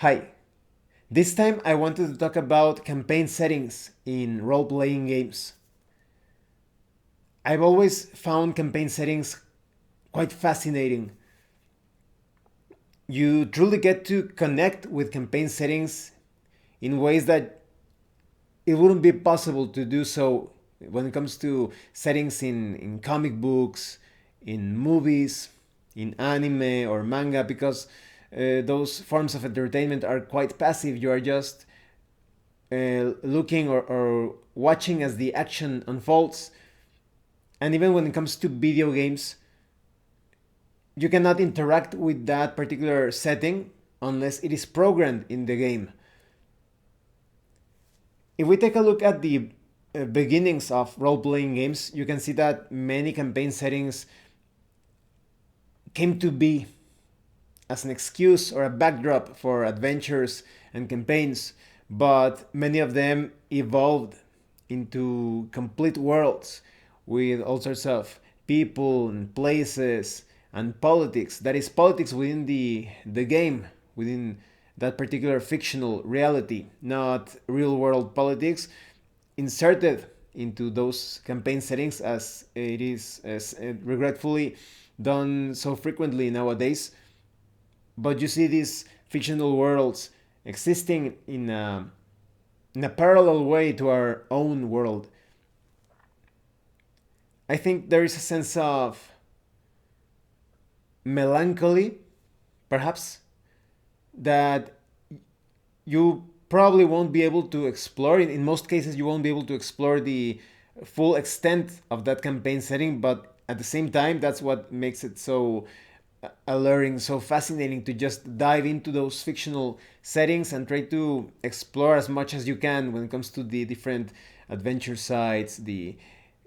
Hi, this time I wanted to talk about campaign settings in role playing games. I've always found campaign settings quite fascinating. You truly get to connect with campaign settings in ways that it wouldn't be possible to do so when it comes to settings in comic books, in movies, in anime or manga, because those forms of entertainment are quite passive. You are just looking or watching as the action unfolds. And even when it comes to video games, you cannot interact with that particular setting unless it is programmed in the game. If we take a look at the beginnings of role playing games, you can see that many campaign settings came to be as an excuse or a backdrop for adventures and campaigns, but many of them evolved into complete worlds with all sorts of people and places and politics. That is politics within the game, within that particular fictional reality, not real world politics inserted into those campaign settings as it is as regretfully done so frequently nowadays. But you see these fictional worlds existing in a parallel way to our own world. I think there is a sense of melancholy, perhaps, that you probably won't be able to explore. In most cases, you won't be able to explore the full extent of that campaign setting, but at the same time, that's what makes it so alluring, so fascinating to just dive into those fictional settings and try to explore as much as you can when it comes to the different adventure sites, the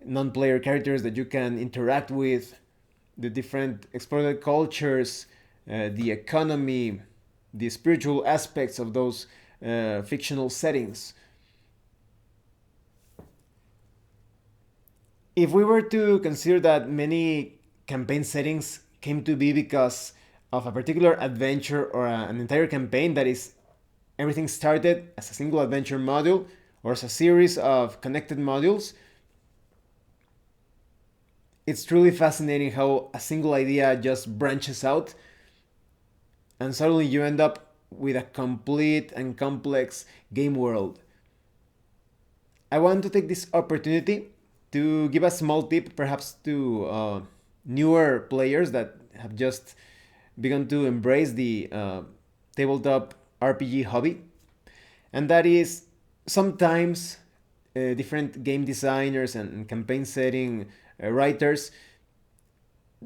non-player characters that you can interact with, the different explored cultures, the economy, the spiritual aspects of those fictional settings. If we were to consider that many campaign settings came to be because of a particular adventure or an entire campaign, that is, everything started as a single adventure module or as a series of connected modules, it's truly fascinating how a single idea just branches out and suddenly you end up with a complete and complex game world. I want to take this opportunity to give a small tip, perhaps to newer players that have just begun to embrace the tabletop RPG hobby. And that is sometimes different game designers and campaign setting writers,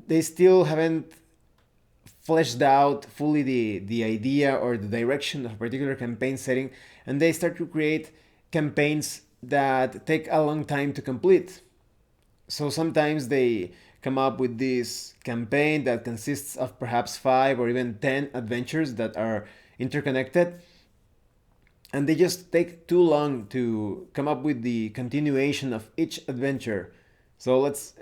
they still haven't fleshed out fully the idea or the direction of a particular campaign setting, and they start to create campaigns that take a long time to complete. So sometimes they come up with this campaign that consists of perhaps 5 or even 10 adventures that are interconnected, and they just take too long to come up with the continuation of each adventure. So let's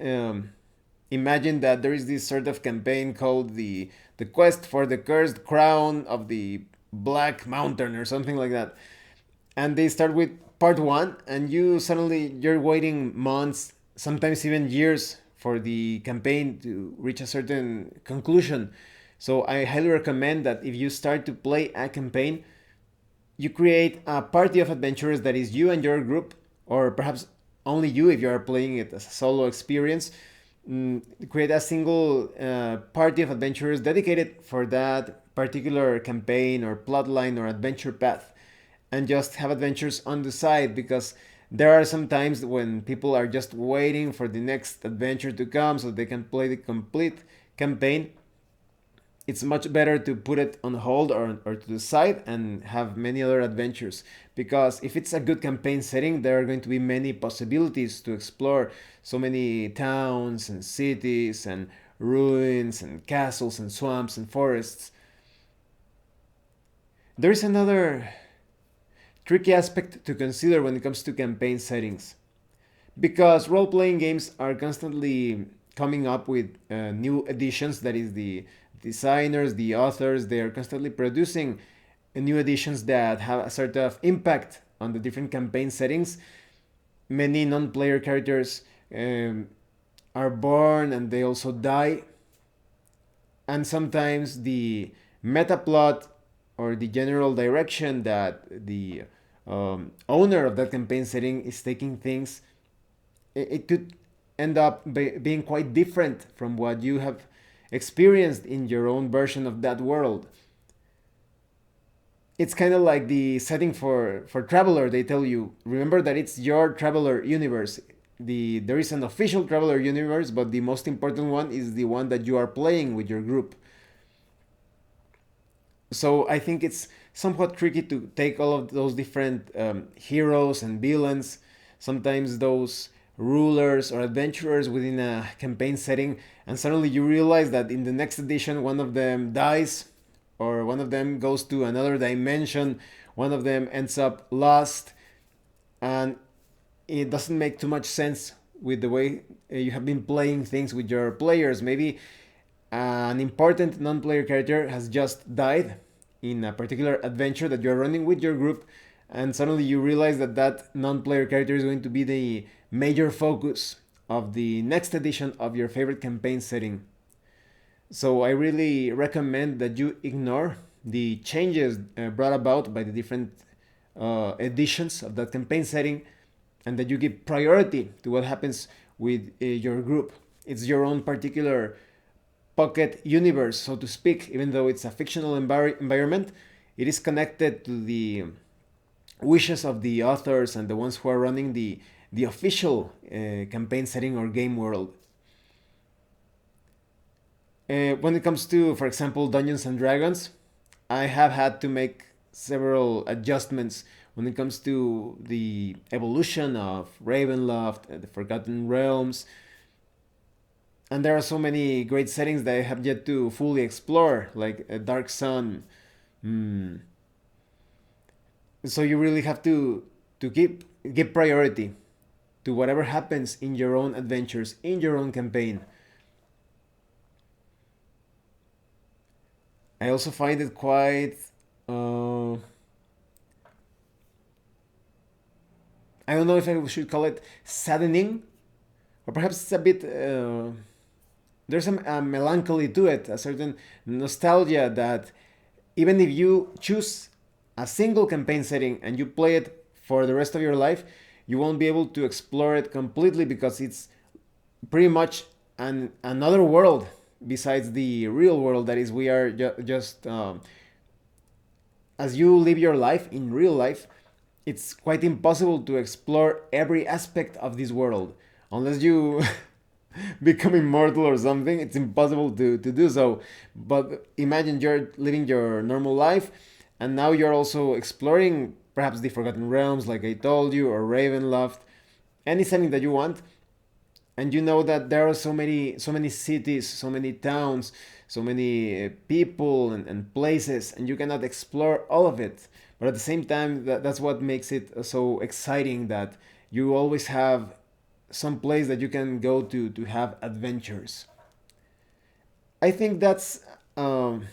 imagine that there is this sort of campaign called the quest for the cursed crown of the Black Mountain or something like that, and they start with part one, and you're waiting months, sometimes even years, for the campaign to reach a certain conclusion. So I highly recommend that if you start to play a campaign, you create a party of adventurers that is you and your group, or perhaps only you if you are playing it as a solo experience. Create a single party of adventurers dedicated for that particular campaign or plotline or adventure path, and just have adventures on the side, because there are some times when people are just waiting for the next adventure to come so they can play the complete campaign. It's much better to put it on hold or to the side and have many other adventures, because if it's a good campaign setting, there are going to be many possibilities to explore, so many towns and cities and ruins and castles and swamps and forests. There is another tricky aspect to consider when it comes to campaign settings, because role playing games are constantly coming up with new editions. That is, the designers, the authors, they are constantly producing new editions that have a sort of impact on the different campaign settings. Many non-player characters um, are born and they also die, and sometimes the meta plot or the general direction that the owner of that campaign setting is taking things, it could end up being quite different from what you have experienced in your own version of that world. It's kind of like the setting for Traveler. They tell you, remember that it's your Traveler universe. There is an official Traveler universe, but the most important one is the one that you are playing with your group. So I think it's somewhat tricky to take all of those different heroes and villains, sometimes those rulers or adventurers within a campaign setting, and suddenly you realize that in the next edition one of them dies, or one of them goes to another dimension, one of them ends up lost, and it doesn't make too much sense with the way you have been playing things with your players. Maybe an important non-player character has just died in a particular adventure that you're running with your group, and suddenly you realize that that non-player character is going to be the major focus of the next edition of your favorite campaign setting. So I really recommend that you ignore the changes brought about by the different editions of that campaign setting, and that you give priority to what happens with your group. It's your own particular pocket universe, so to speak. Even though it's a fictional environment, it is connected to the wishes of the authors and the ones who are running the official campaign setting or game world. When it comes to, for example, Dungeons and Dragons, I have had to make several adjustments when it comes to the evolution of Ravenloft, the Forgotten Realms, and there are so many great settings that I have yet to fully explore, like Dark Sun. Mm. So you really have to give priority to whatever happens in your own adventures, in your own campaign. I also find it quite I don't know if I should call it saddening, or perhaps it's a bit there's a melancholy to it, a certain nostalgia that even if you choose a single campaign setting and you play it for the rest of your life, you won't be able to explore it completely because it's pretty much another world besides the real world that is we are just as you live your life in real life. It's quite impossible to explore every aspect of this world unless you become immortal or something. It's impossible to do so. But imagine you're living your normal life and now you're also exploring perhaps the Forgotten Realms, like I told you, or Ravenloft, any setting that you want, and you know that there are so many cities, so many towns, so many people and places, and you cannot explore all of it. But at the same time, that's what makes it so exciting, that you always have some place that you can go to have adventures. I think that's an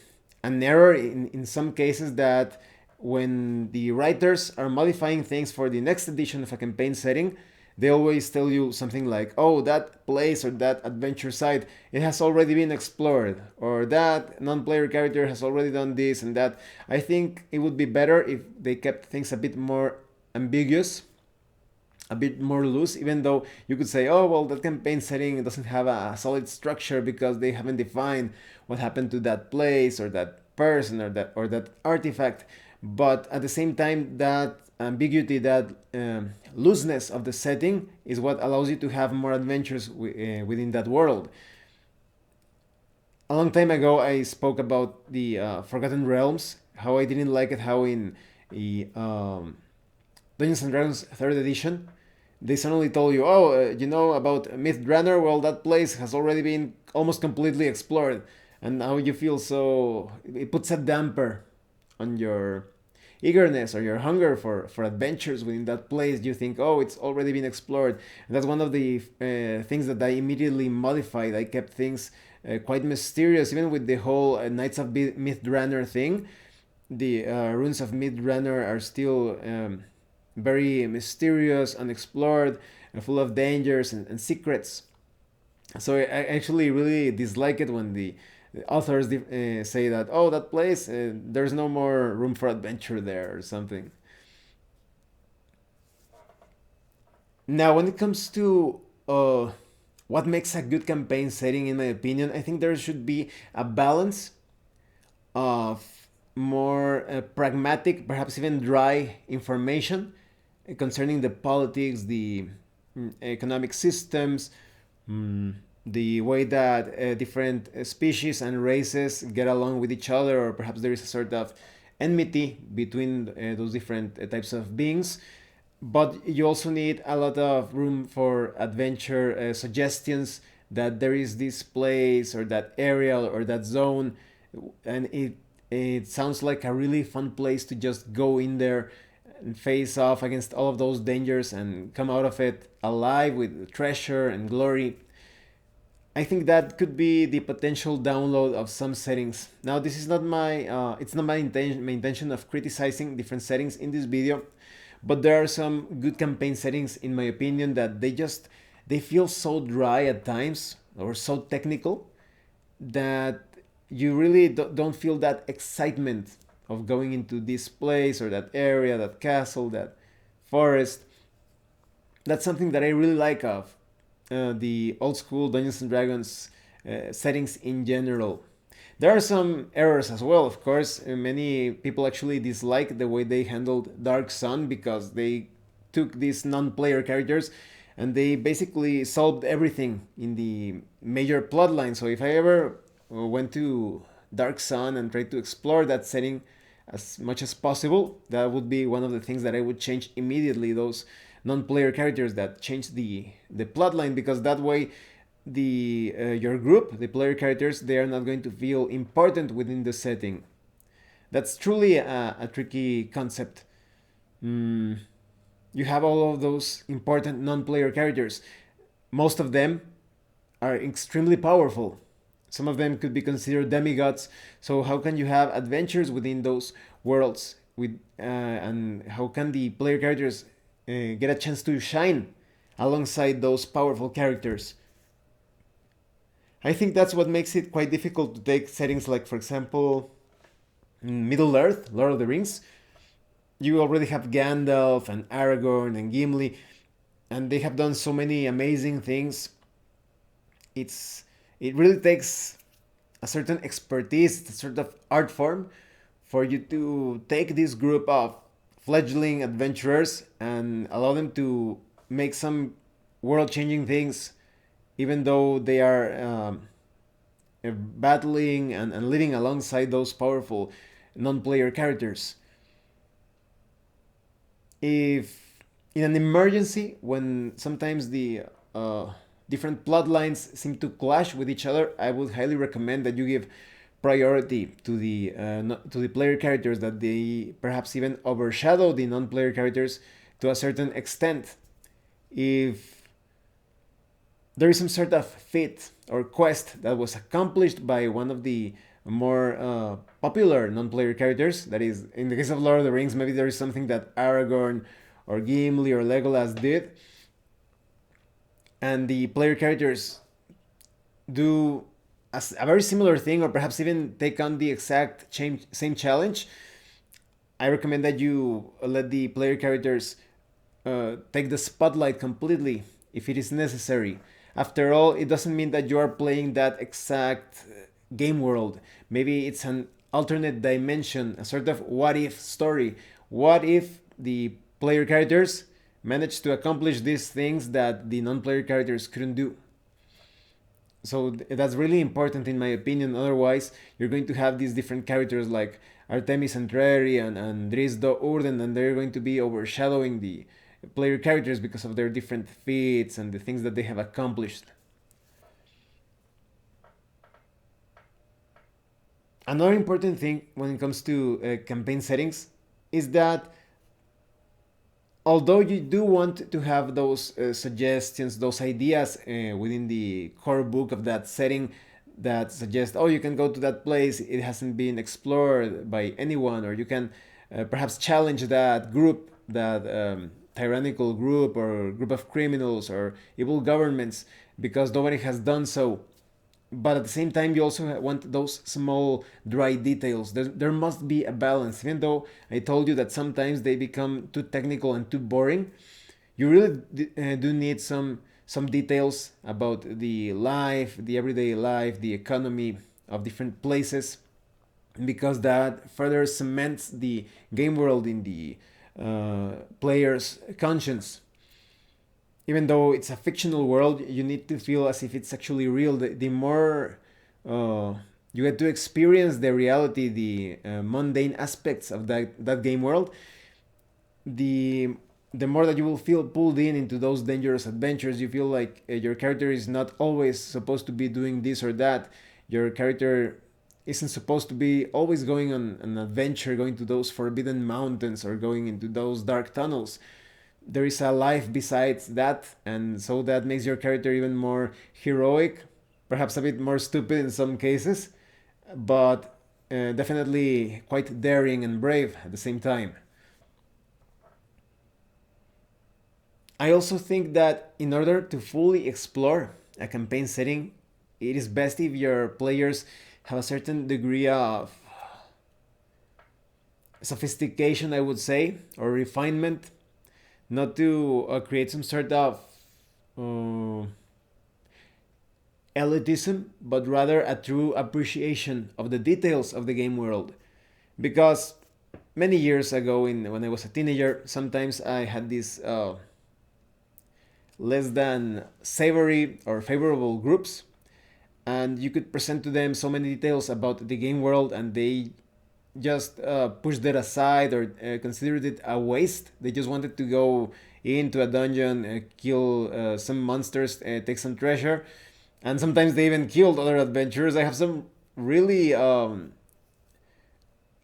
error in some cases, that when the writers are modifying things for the next edition of a campaign setting, they always tell you something like, oh, that place or that adventure site, it has already been explored, or that non-player character has already done this and that. I think it would be better if they kept things a bit more ambiguous, a bit more loose, even though you could say, oh, well, that campaign setting doesn't have a solid structure because they haven't defined what happened to that place or that person or that artifact. But at the same time, that ambiguity, that looseness of the setting is what allows you to have more adventures within that world. A long time ago, I spoke about the Forgotten Realms, how I didn't like it, how in the Dungeons and Dragons third edition, they suddenly told you, oh, you know about Myth Drannor? Well, that place has already been almost completely explored, and now you feel so. It puts a damper on your eagerness or your hunger for adventures within that place. You think, oh, it's already been explored. And that's one of the things that I immediately modified. I kept things quite mysterious, even with the whole Knights of Myth Drannor thing. the ruins of Midrunner are still very mysterious, unexplored, and full of dangers and secrets. So I actually really dislike it when the authors say that, oh, that place, there's no more room for adventure there or something. Now, when it comes to what makes a good campaign setting, in my opinion, I think there should be a balance of more pragmatic, perhaps even dry information concerning the politics, the economic systems, mm, the way that different species and races get along with each other, or perhaps there is a sort of enmity between those different types of beings. But you also need a lot of room for adventure suggestions, that there is this place or that area or that zone, and it sounds like a really fun place to just go in there and face off against all of those dangers and come out of it alive with treasure and glory. I think that could be the potential download of some settings. Now, this is not my it's not my intention of criticizing different settings in this video, but there are some good campaign settings in my opinion that they feel so dry at times or so technical that you really don't feel that excitement of going into this place or that area, that castle, that forest. That's something that I really like of the old school Dungeons and Dragons settings in general. There are some errors as well, of course. Many people actually dislike the way they handled Dark Sun because they took these non-player characters and they basically solved everything in the major plotline. So if I ever went to Dark Sun and tried to explore that setting as much as possible, that would be one of the things that I would change immediately. Those non-player characters that change the plotline, because that way the your group, the player characters, they are not going to feel important within the setting. That's truly a tricky concept. Mm, you have all of those important non-player characters. Most of them are extremely powerful. Some of them could be considered demigods. So how can you have adventures within those worlds? And how can the player characters get a chance to shine alongside those powerful characters? I think that's what makes it quite difficult to take settings like, for example, Middle Earth, Lord of the Rings. You already have Gandalf and Aragorn and Gimli, and they have done so many amazing things. It really takes a certain expertise, a sort of art form, for you to take this group of fledgling adventurers and allow them to make some world-changing things, even though they are battling and living alongside those powerful non-player characters. If in an emergency, when sometimes the different plot lines seem to clash with each other, I would highly recommend that you give priority to the to the player characters, that they perhaps even overshadow the non-player characters to a certain extent. If there is some sort of feat or quest that was accomplished by one of the more popular non-player characters, that is, in the case of Lord of the Rings, maybe there is something that Aragorn or Gimli or Legolas did, and the player characters do a very similar thing, or perhaps even take on the exact same challenge, I recommend that you let the player characters take the spotlight completely if it is necessary. After all, it doesn't mean that you are playing that exact game world. Maybe it's an alternate dimension, a sort of what if story. What if the player characters managed to accomplish these things that the non-player characters couldn't do? So that's really important in my opinion. Otherwise, you're going to have these different characters like Artemis Entreri and Drizdo Urden, and they're going to be overshadowing the player characters because of their different feats and the things that they have accomplished. Another important thing when it comes to campaign settings is that although you do want to have those suggestions, those ideas within the core book of that setting, that suggest, oh, you can go to that place, it hasn't been explored by anyone, or you can perhaps challenge that group, that tyrannical group or group of criminals or evil governments, because nobody has done so. But at the same time, you also want those small dry details. There must be a balance. Even though I told you that sometimes they become too technical and too boring, you really do need some details about the life, the everyday life, the economy of different places, because that further cements the game world in the player's conscience. Even though it's a fictional world, you need to feel as if it's actually real. The more you get to experience the reality, the mundane aspects of that game world, the the more that you will feel pulled in into those dangerous adventures. You feel like your character is not always supposed to be doing this or that. Your character isn't supposed to be always going on an adventure, going to those forbidden mountains or going into those dark tunnels. There is a life besides that, and so that makes your character even more heroic, perhaps a bit more stupid in some cases, but definitely quite daring and brave at the same time. I also think that in order to fully explore a campaign setting, it is best if your players have a certain degree of sophistication, I would say, or refinement, not to create some sort of uh, elitism, but rather a true appreciation of the details of the game world. Because many years ago, when I was a teenager, sometimes I had these less than savory or favorable groups, and you could present to them so many details about the game world, and they just pushed it aside or considered it a waste. They just wanted to go into a dungeon, kill some monsters, take some treasure, and sometimes they even killed other adventurers. I have some really awful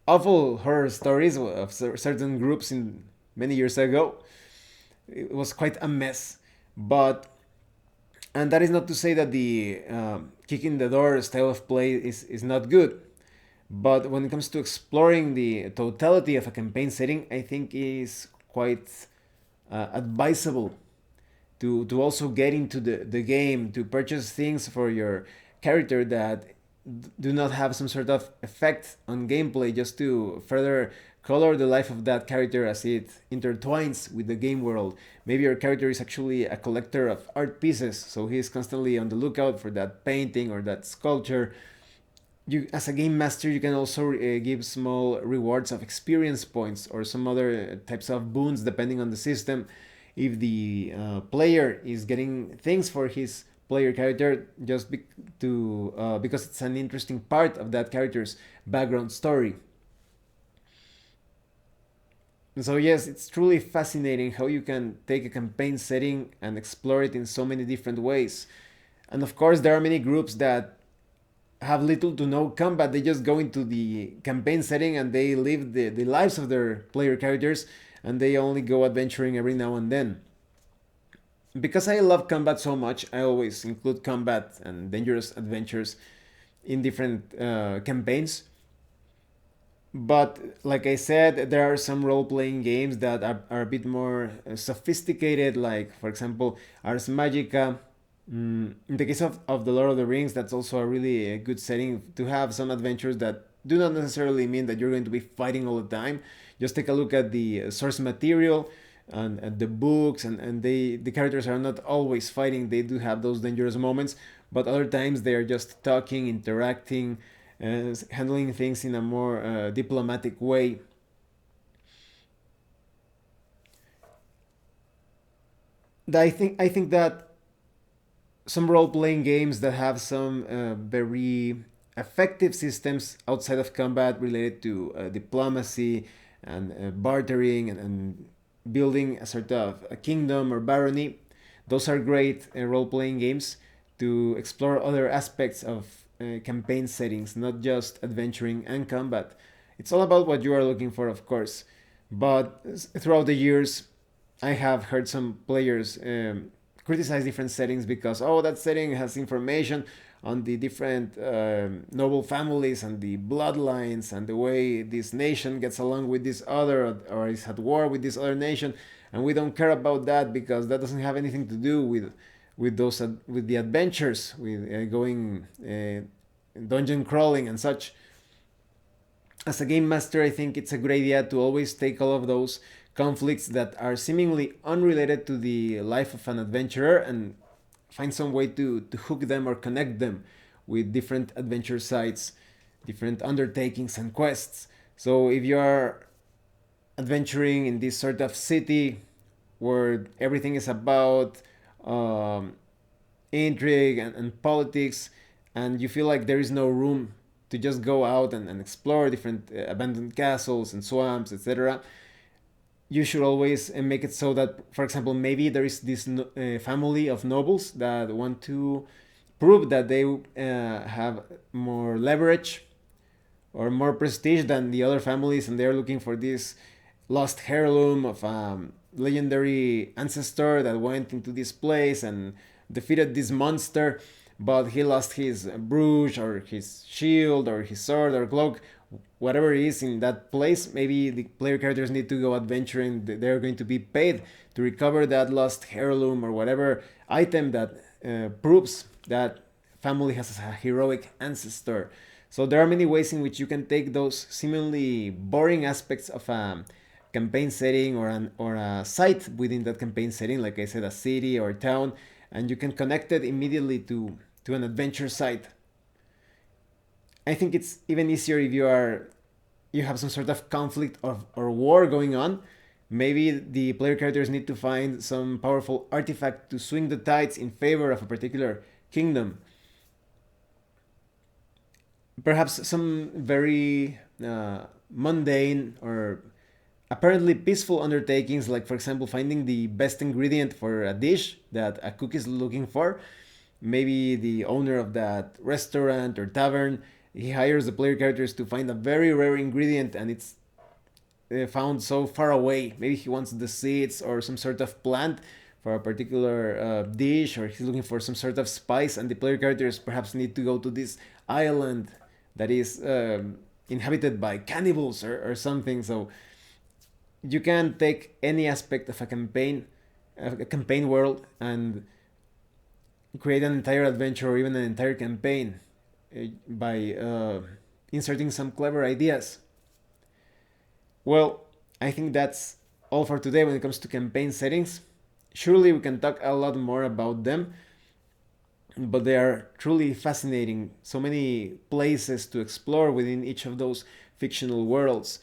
horror stories of certain groups in many years ago. It was quite a mess, but and that is not to say that the kicking the door style of play is not good. But when it comes to exploring the totality of a campaign setting, I think is quite advisable to also get into the game, to purchase things for your character that do not have some sort of effect on gameplay, just to further color the life of that character as it intertwines with the game world. Maybe your character is actually a collector of art pieces, so he's constantly on the lookout for that painting or that sculpture. You, as a game master, you can also give small rewards of experience points or some other types of boons depending on the system. If the player is getting things for his player character, just because it's an interesting part of that character's background story. And so yes, it's truly fascinating how you can take a campaign setting and explore it in so many different ways. And of course, there are many groups that have little to no combat. They just go into the campaign setting and they live the lives of their player characters, and they only go adventuring every now and then. Because I love combat so much, I always include combat and dangerous adventures in different campaigns. But like I said, there are some role playing games that are a bit more sophisticated, like, for example, Ars Magica. In the case of The Lord of the Rings, that's also a really good setting to have some adventures that do not necessarily mean that you're going to be fighting all the time. Just take a look at the source material and at the books, and the characters are not always fighting. They do have those dangerous moments, but other times they are just talking, interacting, handling things in a more diplomatic way. I think that some role playing games that have some very effective systems outside of combat related to diplomacy and bartering and building a sort of a kingdom or barony. Those are great role playing games to explore other aspects of campaign settings, not just adventuring and combat. It's all about what you are looking for, of course. But throughout the years, I have heard some players criticize different settings because, oh, that setting has information, on the different noble families and the bloodlines and the way this nation gets along with this other or is at war with this other nation, and we don't care about that because that doesn't have anything to do with those with the adventures, with going dungeon crawling and such. As a game master, I think it's a good idea to always take all of those conflicts that are seemingly unrelated to the life of an adventurer and find some way to hook them or connect them with different adventure sites, different undertakings and quests. So if you are adventuring in this sort of city where everything is about um, intrigue and politics, and you feel like there is no room to just go out and explore different abandoned castles and swamps, etc., you should always make it so that, for example, maybe there is this family of nobles that want to prove that they have more leverage or more prestige than the other families, and they're looking for this lost heirloom of legendary ancestor that went into this place and defeated this monster, but he lost his brooch or his shield or his sword or cloak, whatever it is in that place. Maybe the player characters need to go adventuring. They're going to be paid to recover that lost heirloom or whatever item that proves that family has a heroic ancestor. So there are many ways in which you can take those seemingly boring aspects of a campaign setting or a site within that campaign setting, like I said, a city or a town, and you can connect it immediately to an adventure site. I think it's even easier if you have some sort of conflict or war going on. Maybe the player characters need to find some powerful artifact to swing the tides in favor of a particular kingdom. Perhaps some very mundane or apparently peaceful undertakings, like for example finding the best ingredient for a dish that a cook is looking for. Maybe the owner of that restaurant or tavern, he hires the player characters to find a very rare ingredient and it's found so far away. Maybe he wants the seeds or some sort of plant for a particular dish, or he's looking for some sort of spice, and the player characters perhaps need to go to this island that is inhabited by cannibals or something. So you can take any aspect of a campaign world, and create an entire adventure or even an entire campaign by inserting some clever ideas. Well, I think that's all for today when it comes to campaign settings. Surely we can talk a lot more about them, but they are truly fascinating. So many places to explore within each of those fictional worlds.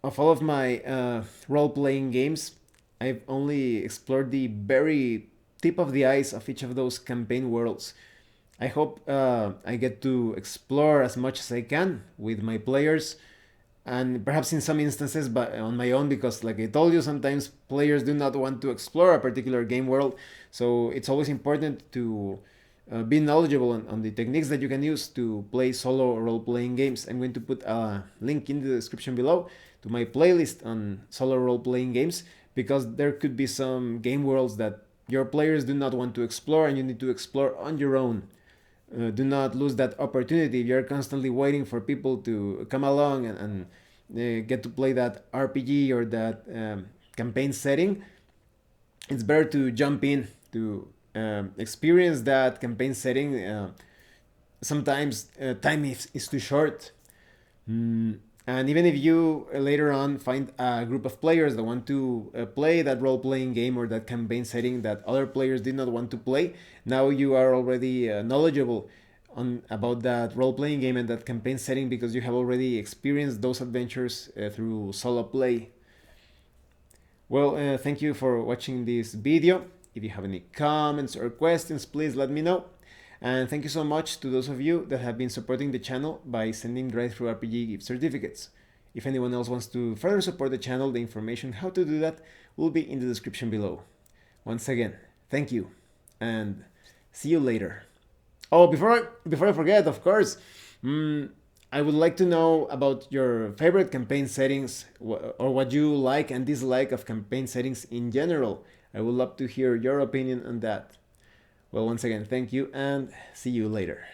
Of all of my role playing games, I've only explored the very tip of the ice of each of those campaign worlds. I hope I get to explore as much as I can with my players, and perhaps in some instances but on my own, because like I told you, sometimes players do not want to explore a particular game world. So it's always important to be knowledgeable on the techniques that you can use to play solo role-playing games. I'm going to put a link in the description below to my playlist on solo role-playing games, because there could be some game worlds that your players do not want to explore and you need to explore on your own. Do not lose that opportunity. If you're constantly waiting for people to come along and get to play that RPG or that campaign setting, it's better to jump in to experience that campaign setting. Sometimes time is too short. And even if you later on find a group of players that want to play that role playing game or that campaign setting that other players did not want to play, now you are already knowledgeable about that role playing game and that campaign setting, because you have already experienced those adventures through solo play. Well, thank you for watching this video. If you have any comments or questions, please let me know. And thank you so much to those of you that have been supporting the channel by sending Drive-Thru RPG gift certificates. If anyone else wants to further support the channel, the information how to do that will be in the description below. Once again, thank you, and see you later. Oh, before I forget, of course, I would like to know about your favorite campaign settings, or what you like and dislike of campaign settings in general. I would love to hear your opinion on that. Well, once again, thank you and see you later.